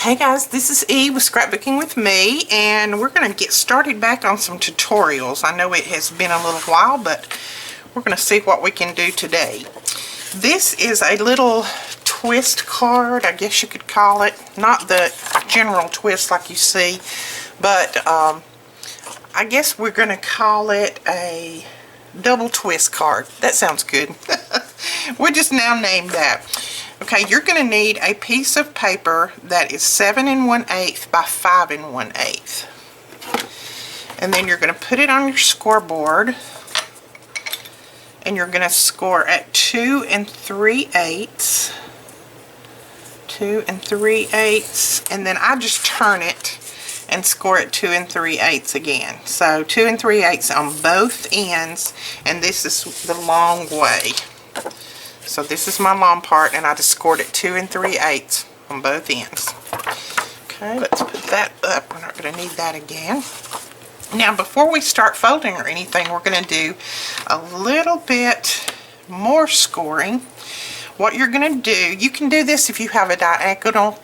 Hey guys, this is E with Scrapbooking with me, and we're going to get started back on some tutorials. I know it has been a little while, but we're going to see what we can do today. This is a little twist card, I guess you could call it. Not the general twist like you see, but I guess we're going to call it a double twist card. That sounds good. We'll just now name that. Okay, you're going to need a piece of paper that is 7 1/8 by 5 1/8. And then you're going to put it on your scoreboard. And you're going to score at 2 3/8. 2 3/8. And then I just turn it and score at 2 3/8 again. So 2 3/8 on both ends. And this is the long way. So this is my long part, and I just scored at 2 3/8 on both ends. Okay, let's put that up. We're not going to need that again. Now, before we start folding or anything, we're going to do a little bit more scoring. What you're going to do, you can do this if you have a diagonal,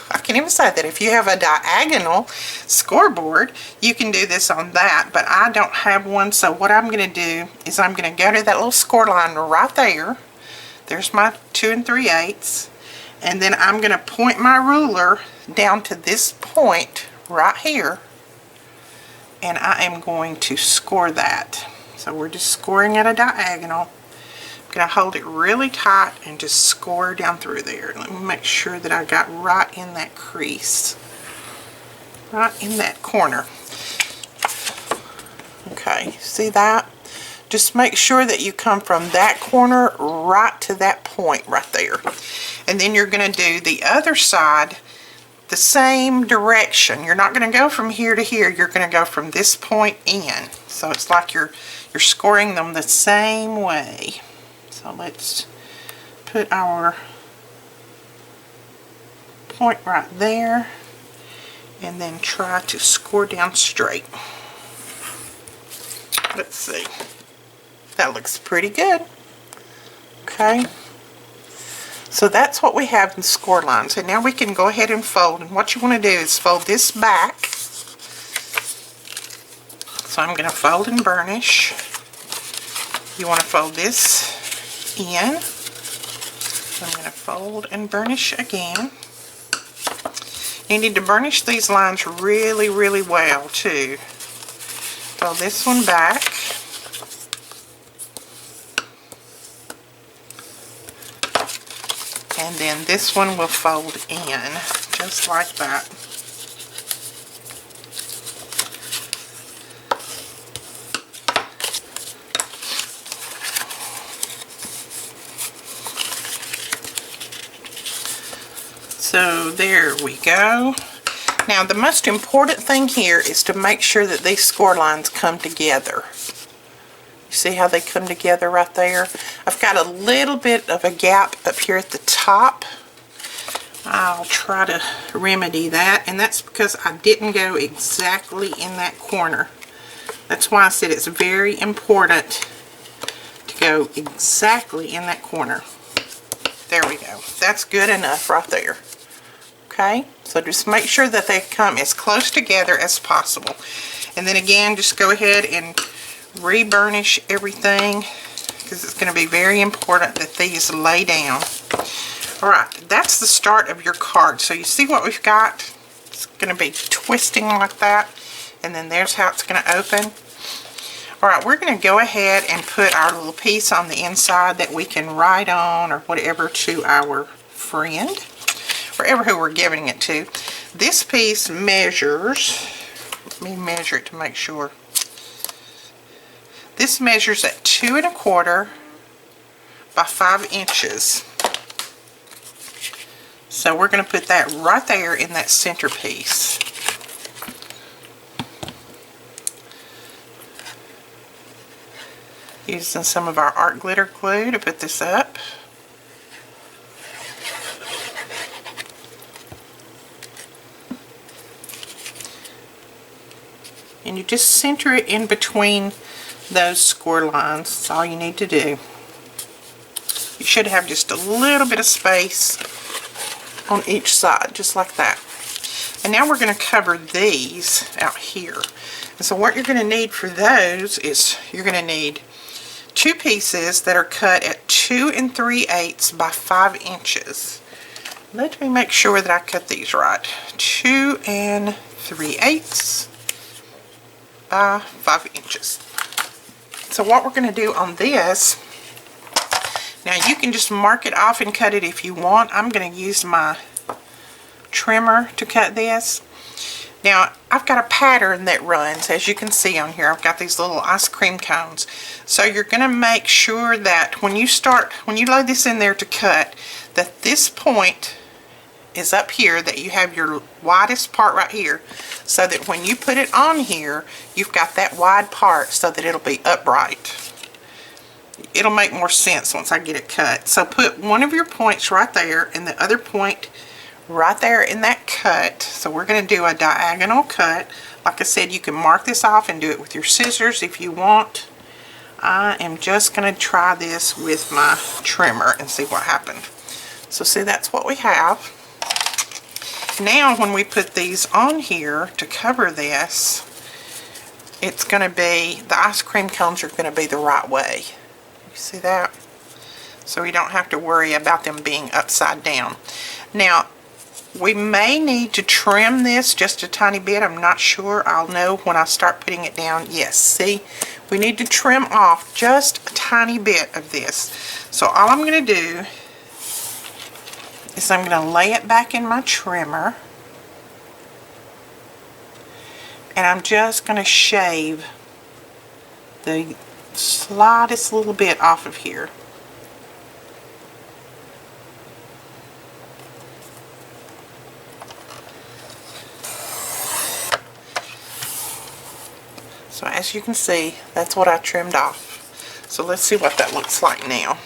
I can't even say that, if you have a diagonal scoreboard, you can do this on that, but I don't have one, so what I'm going to do is I'm going to go to that little score line right there. There's my 2 3/8, and then I'm going to point my ruler down to this point right here, and I am going to score that. So we're just scoring at a diagonal. I'm going to hold it really tight and just score down through there. Let me make sure that I got right in that crease, right in that corner. Okay, see that? Just make sure that you come from that corner right to that point right there. And then you're going to do the other side the same direction. You're not going to go from here to here. You're going to go from this point in. So it's like you're scoring them the same way. So let's put our point right there and then try to score down straight. Let's see. That looks pretty good. Okay. So that's what we have in score lines. And now we can go ahead and fold. And what you want to do is fold this back. So I'm going to fold and burnish. You want to fold this in. So I'm going to fold and burnish again. You need to burnish these lines really, really well too. Fold this one back. And then this one will fold in, just like that. So there we go. Now the most important thing here is to make sure that these score lines come together. See how they come together right there? I've got a little bit of a gap up here at the top. I'll try to remedy that, and that's because I didn't go exactly in that corner. That's why I said it's very important to go exactly in that corner. There we go. That's good enough right there. Okay, so just make sure that they come as close together as possible. And then again, just go ahead and re-burnish everything, because it's going to be very important that these lay down. Alright, that's the start of your card. So you see what we've got? It's going to be twisting like that, and then there's how it's going to open. Alright, we're going to go ahead and put our little piece on the inside that we can write on or whatever to our friend, wherever who we're giving it to. This piece measures, let me measure it to make sure. This measures at 2 1/4 by 5 inches. So we're going to put that right there in that center piece. Using some of our art glitter glue to put this up. And you just center it in between those score lines. That's all you need to do. You should have just a little bit of space on each side, just like that. And now we're going to cover these out here. And so what you're going to need for those is you're going to need 2 pieces that are cut at 2 3/8 by 5 inches. Let me make sure that I cut these right. 2 3/8 by 5 inches. So what we're going to do on this, now you can just mark it off and cut it if you want. I'm going to use my trimmer to cut this. Now I've got a pattern that runs, as you can see on here. I've got these little ice cream cones. So you're going to make sure that when you lay this in there to cut, that this point is up here, that you have your widest part right here, so that when you put it on here, you've got that wide part so that it'll be upright. It'll make more sense once I get it cut. So put one of your points right there and the other point right there in that cut. So we're going to do a diagonal cut. Like I said, you can mark this off and do it with your scissors if you want. I am just going to try this with my trimmer and see what happened. So see, that's what we have. Now when we put these on here to cover this, it's going to be, the ice cream cones are going to be the right way. You see that? So you don't have to worry about them being upside down. Now we may need to trim this just a tiny bit. I'm not sure. I'll know when I start putting it down. Yes, see, we need to trim off just a tiny bit of this. So all I'm going to do is I'm going to lay it back in my trimmer, and I'm just going to shave the slightest little bit off of here. So as you can see, that's what I trimmed off. So let's see what that looks like now.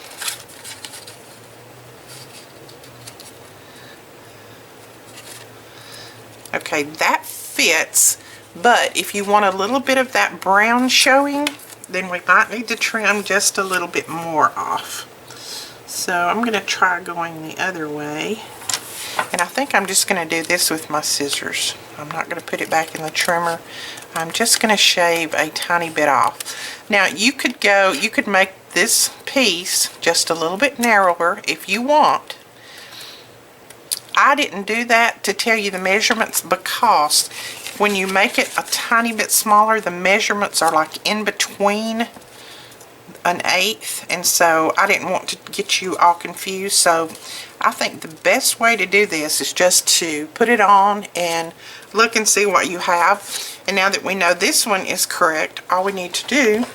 Okay, that fits, but if you want a little bit of that brown showing, then we might need to trim just a little bit more off. So I'm going to try going the other way. And I think I'm just going to do this with my scissors. I'm not going to put it back in the trimmer. I'm just going to shave a tiny bit off. Now you could make this piece just a little bit narrower if you want. I didn't do that to tell you the measurements, because when you make it a tiny bit smaller, the measurements are like in between 1/8, and so I didn't want to get you all confused. So I think the best way to do this is just to put it on and look and see what you have. And now that we know this one is correct, all we need to do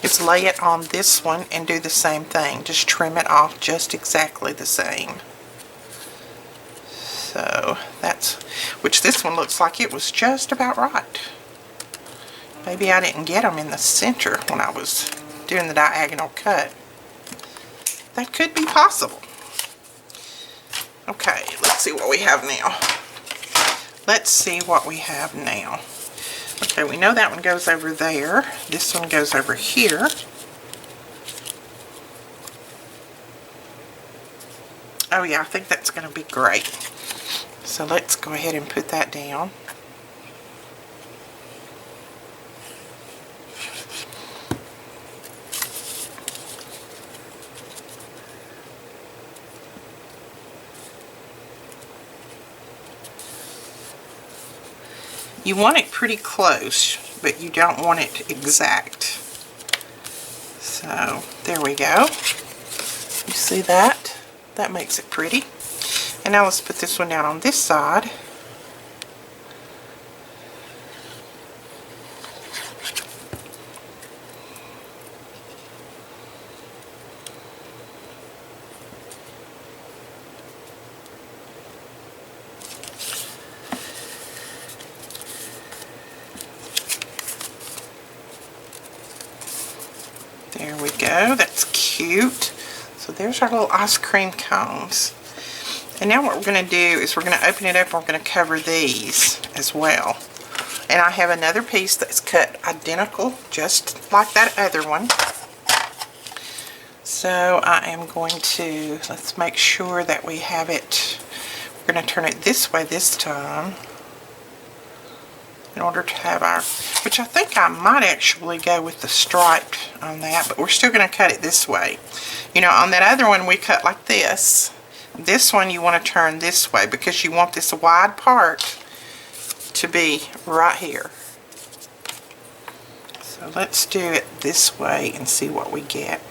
is lay it on this one and do the same thing. Just trim it off just exactly the same. So that's, which this one looks like it was just about right. Maybe I didn't get them in the center when I was doing the diagonal cut. That could be possible. Okay, let's see what we have now. Let's see what we have now. Okay, we know that one goes over there. This one goes over here. Oh yeah, I think that's going to be great. So let's go ahead and put that down. You want it pretty close, but you don't want it exact. So there we go. You see that? That makes it pretty. And now let's put this one down on this side. There we go. That's cute. So there's our little ice cream cones. And now what we're going to do is we're going to open it up and we're going to cover these as well. And I have another piece that's cut identical, just like that other one. So I am going to, let's make sure that we have it We're going to turn it this way this time in order to have our, which I think I might actually go with the stripe on that, but we're still going to cut it this way. You know, on that other one we cut like this. This one you want to turn this way because you want this wide part to be right here. So let's do it this way and see what we get.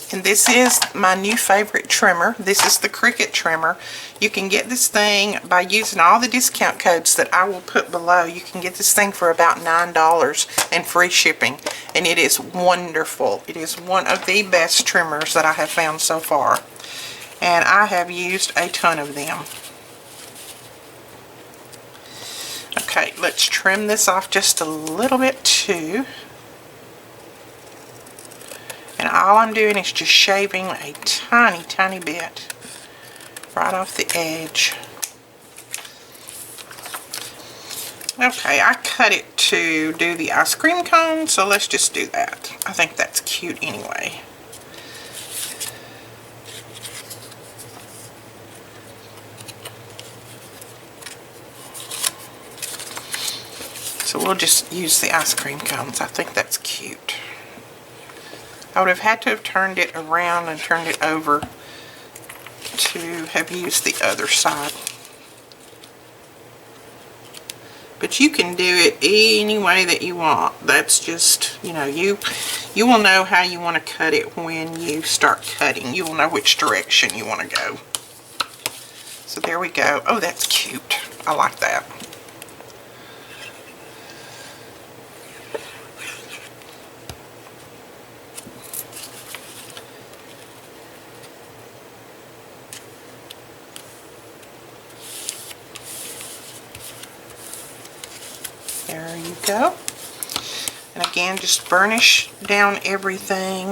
And this is my new favorite trimmer. This is the Cricut trimmer. You can get this thing by using all the discount codes that I will put below. You can get this thing for about $9 and free shipping. And it is wonderful. It is one of the best trimmers that I have found so far. And I have used a ton of them. Okay, let's trim this off just a little bit too. And all I'm doing is just shaving a tiny, tiny bit right off the edge. Okay, I cut it to do the ice cream cone, so let's just do that. I think that's cute anyway. So we'll just use the ice cream cones. I think that's cute. I would have had to have turned it around and turned it over to have used the other side. But you can do it any way that you want. That's just, you know, you will know how you want to cut it when you start cutting. You will know which direction you want to go. So there we go. Oh, that's cute. I like that. There you go. And again, just burnish down everything.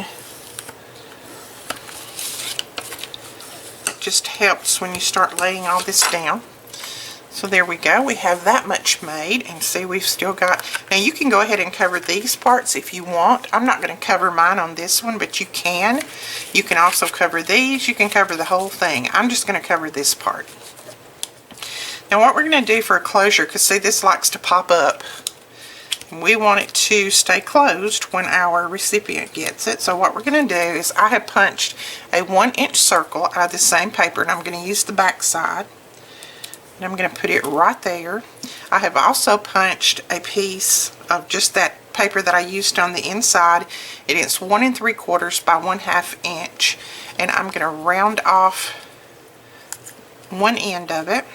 It just helps when you start laying all this down. So there we go. We have that much made, and see, we've still got, now you can go ahead and cover these parts if you want. I'm not going to cover mine on this one, but you can. You can also cover these. You can cover the whole thing. I'm just going to cover this part. Now what we're going to do for a closure, because see, this likes to pop up. We want it to stay closed when our recipient gets it. So what we're going to do is, I have punched a 1-inch circle out of the same paper, and I'm going to use the back side. And I'm going to put it right there. I have also punched a piece of just that paper that I used on the inside. It is 1 3/4 by 1/2 inch. And I'm going to round off one end of it.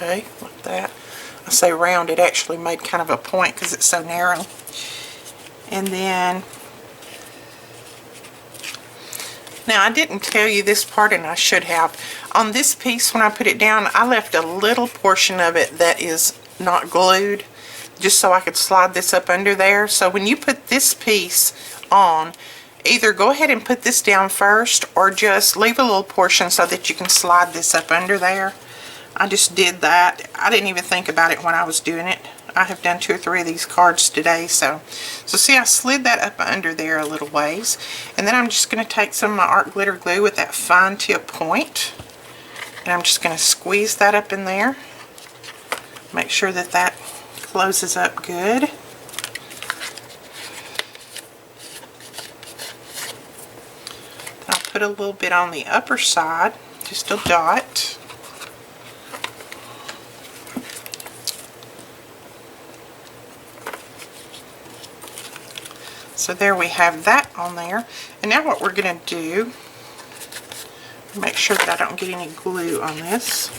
Okay, like that. I say round, it actually made kind of a point because it's so narrow. And then, now I didn't tell you this part, and I should have. On this piece, when I put it down, I left a little portion of it that is not glued, just so I could slide this up under there. So when you put this piece on, either go ahead and put this down first, or just leave a little portion so that you can slide this up under there. I just did that. I didn't even think about it when I was doing it. I have done 2 or 3 of these cards today. So see, I slid that up under there a little ways. And then I'm just going to take some of my art glitter glue with that fine tip point. And I'm just going to squeeze that up in there. Make sure that that closes up good. I'll put a little bit on the upper side, just a dot. So there we have that on there. And now what we're going to do, make sure that I don't get any glue on this.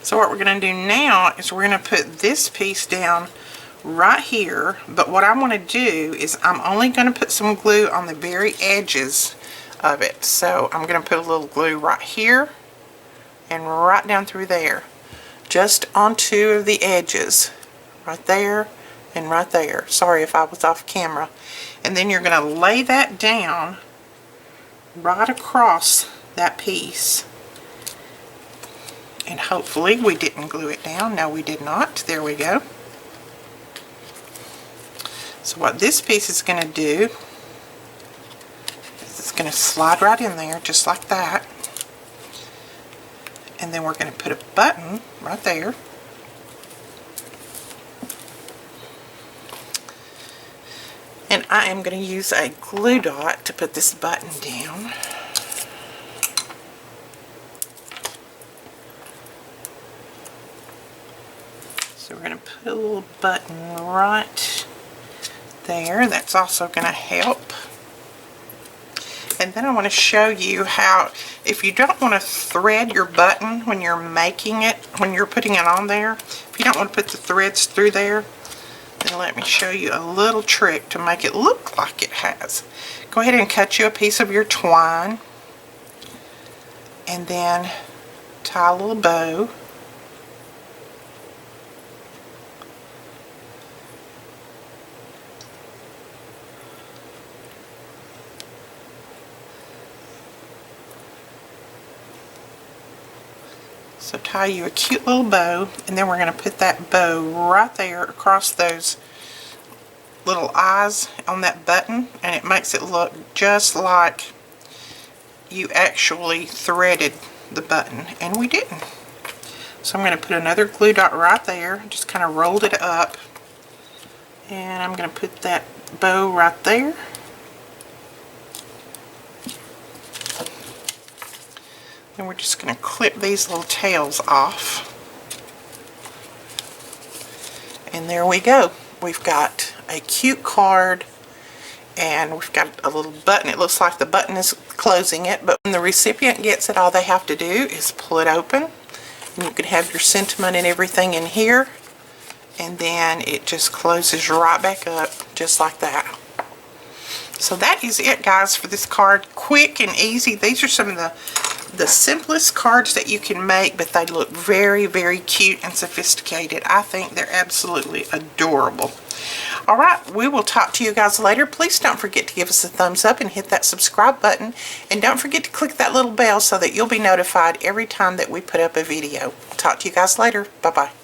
So what we're going to do now is we're going to put this piece down right here. But what I want to do is I'm only going to put some glue on the very edges of it. So I'm going to put a little glue right here and right down through there. Just on 2 of the edges. Right there and right there. Sorry if I was off camera. And then you're going to lay that down right across that piece. And hopefully we didn't glue it down. No, we did not. There we go. So what this piece is going to do is it's going to slide right in there just like that. And then we're going to put a button right there. And I am going to use a glue dot to put this button down. So we're going to put a little button right there. That's also going to help. And then I want to show you how, if you don't want to thread your button when you're making it, when you're putting it on there, if you don't want to put the threads through there, then let me show you a little trick to make it look like it has. Go ahead and cut you a piece of your twine and then tie a little bow. So tie you a cute little bow, and then we're going to put that bow right there across those little eyes on that button, and it makes it look just like you actually threaded the button, and we didn't. So I'm going to put another glue dot right there, just kind of rolled it up, and I'm going to put that bow right there. And we're just going to clip these little tails off. And there we go. We've got a cute card, and we've got a little button. It looks like the button is closing it, but when the recipient gets it, all they have to do is pull it open. And you can have your sentiment and everything in here, and then it just closes right back up just like that. So that is it, guys, for this card. Quick and easy. These are some of the simplest cards that you can make, but they look very, very cute and sophisticated. I think they're absolutely adorable. Alright, we will talk to you guys later. Please don't forget to give us a thumbs up and hit that subscribe button. And don't forget to click that little bell so that you'll be notified every time that we put up a video. Talk to you guys later. Bye-bye.